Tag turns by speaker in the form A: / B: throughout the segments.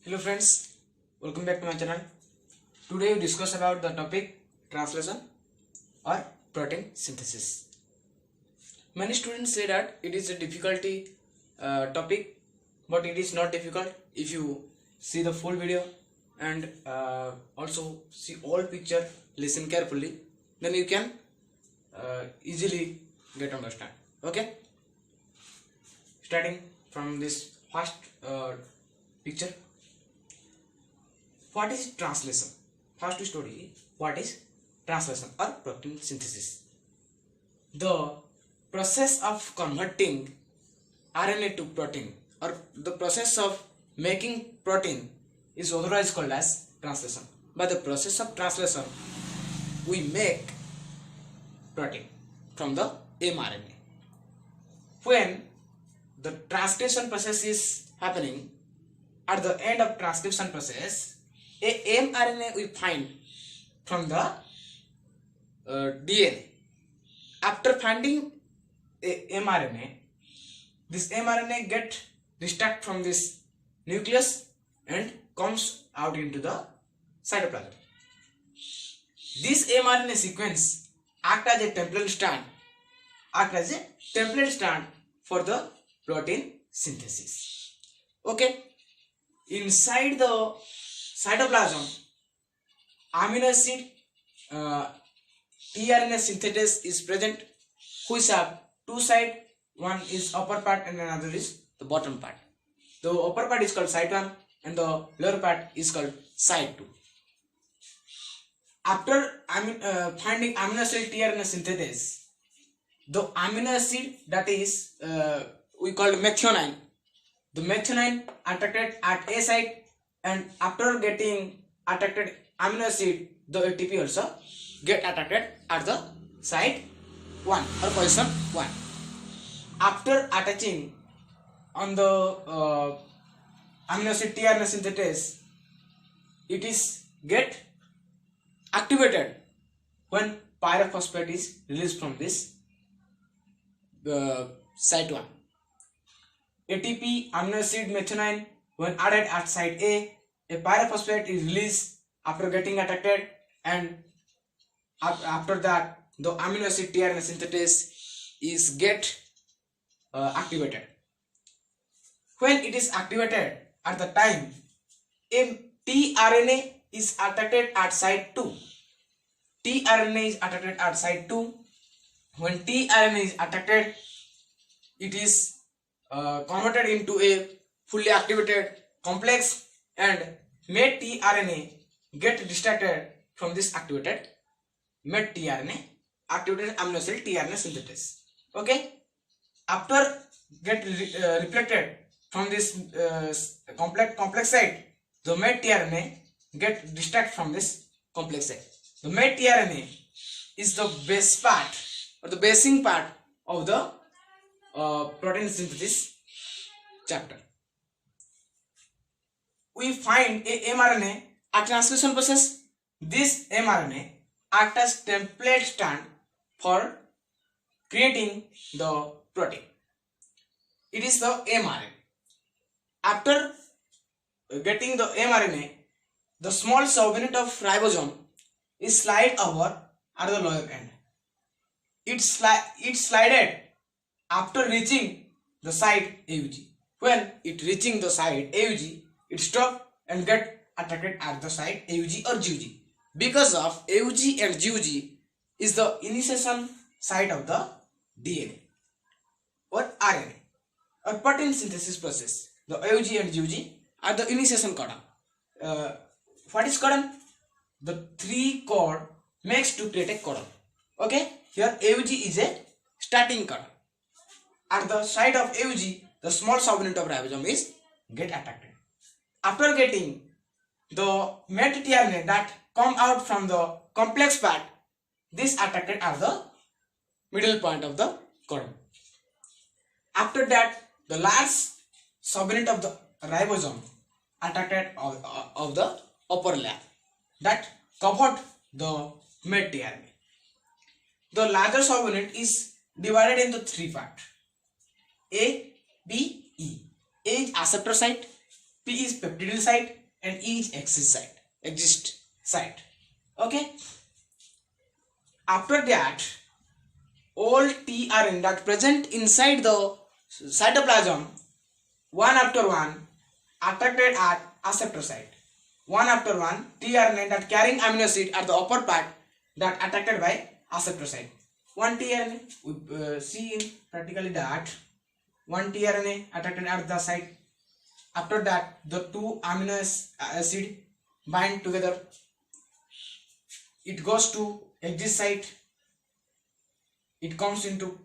A: Hello friends, welcome back to my channel. Today we discuss about the topic translation or protein synthesis. Many students say that it is a difficulty topic, but it is not difficult if you see the full video and also see all picture, listen carefully, then you can easily get understand. Okay, starting from this first picture. What is translation? First story, what is translation or protein synthesis? The process of converting RNA to protein or the process of making protein is otherwise called as translation. By the process of translation, we make protein from the mRNA. When the transcription process is happening, at the end of transcription process, a mRNA we find from the DNA. After finding a mRNA, this mRNA get distract from this nucleus and comes out into the cytoplasm. This mRNA sequence act as a template stand for the protein synthesis. Okay, inside the cytoplasm, amino acid tRNA synthesis is present, which have two sides. One is upper part and another is the bottom part. The upper part is called site 1 and the lower part is called site 2. After finding amino acid tRNA synthesis, the amino acid that is we call methionine. The methionine attracted at A site, and after getting attracted amino acid, the ATP also get attracted at the site 1 or position 1. After attaching on the amino acid tRNA synthesis, it is get activated when pyrophosphate is released from this site 1. ATP, amino acid, methionine, when added at site A pyrophosphate is released after getting attracted, and after that the amino acid tRNA synthesis is get activated. When it is activated, at the time tRNA is attracted at site 2. tRNA is attracted at site 2. When tRNA is attracted, it is converted into a fully activated complex, and made tRNA get distracted from this activated made tRNA activated amino acid tRNA synthesis. Okay, after get reflected from this complex site, the made tRNA get distracted from this complex site. The made tRNA is the base part or the basing part of the protein synthesis chapter. We find a mRNA at translation process. This mRNA acts as template stand for creating the protein. It is the mRNA. After getting the mRNA, the small subunit of ribosome is slide over at the lower end. It slided after reaching the site AUG. When it reaching the site AUG, it stop and get attracted at the site AUG or GUG. Because of AUG and GUG is the initiation site of the DNA or RNA or protein synthesis process. The AUG and GUG are the initiation codon. What is codon? The 3 code makes to create a codon. Okay, here AUG is a starting codon. At the site of AUG, the small subunit of ribosome is get attracted. After getting the made tRNA that come out from the complex part, this attracted at the middle point of the codon. After that, the last subunit of the ribosome attracted of the upper layer that covered the made tRNA. The larger subunit is divided into 3 parts: A, B, E. A is acceptor site, P is peptidyl site and E is exist site. Okay. After that, all tRNA that present inside the cytoplasm, one after one, attracted at acceptor site. One after one, tRNA that carrying amino acid at the upper part that attracted by acceptor site. One tRNA, we see in practically that one tRNA attracted at the site. After that, the two amino acid bind together. It goes to exist site. It comes into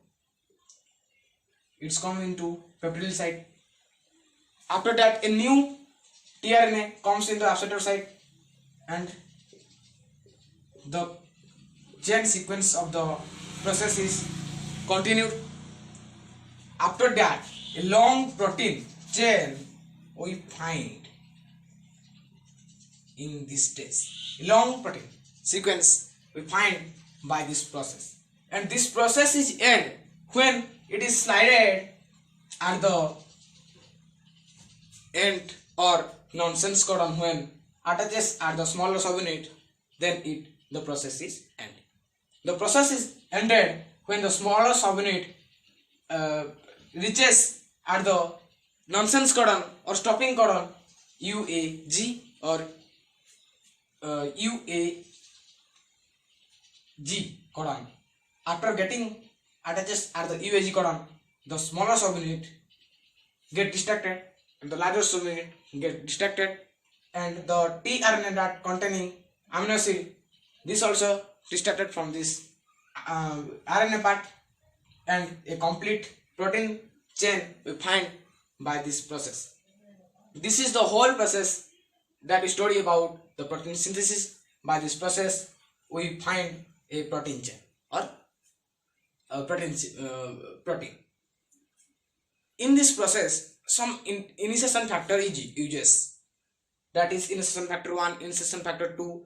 A: peptidyl site. After that, a new tRNA comes into acceptor site, and the chain sequence of the process is continued. After that, a long protein chain we find in this stage. A long protein sequence we find by this process, and this process is end when it is slided at the end or nonsense codon when attaches at the smaller subunit, then the process is ended. The process is ended when the smaller subunit reaches at the nonsense codon or stopping codon UAG or UAG codon. After getting attaches at the UAG codon, the smaller subunit get distracted and the larger subunit get distracted, and the tRNA that containing amino acid, this also distracted from this RNA part, and a complete protein chain we find by this process. This is the whole process that we study about the protein synthesis. By this process we find a protein chain or a protein. In this process, some initiation factor is uses, that is initiation factor 1, initiation factor 2.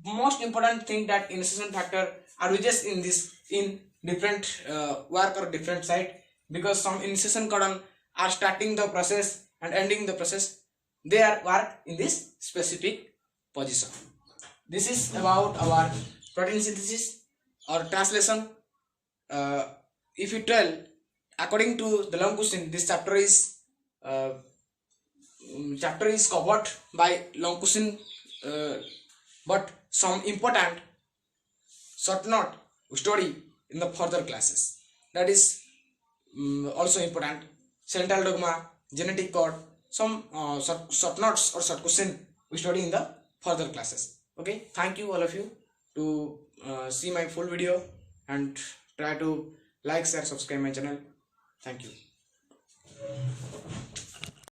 A: Most important thing that initiation factor are uses in this in different work or different site, because some initiation codon are starting the process and ending the process. They are work in this specific position. This is about our protein synthesis or translation. If you tell, according to the long question, this chapter is covered by long question, but some important short note we study in the further classes. That is also important. Central dogma, genetic code, some short notes or short question we study in the further classes. Okay, thank you all of you to see my full video and try to like, share, subscribe my channel. Thank you.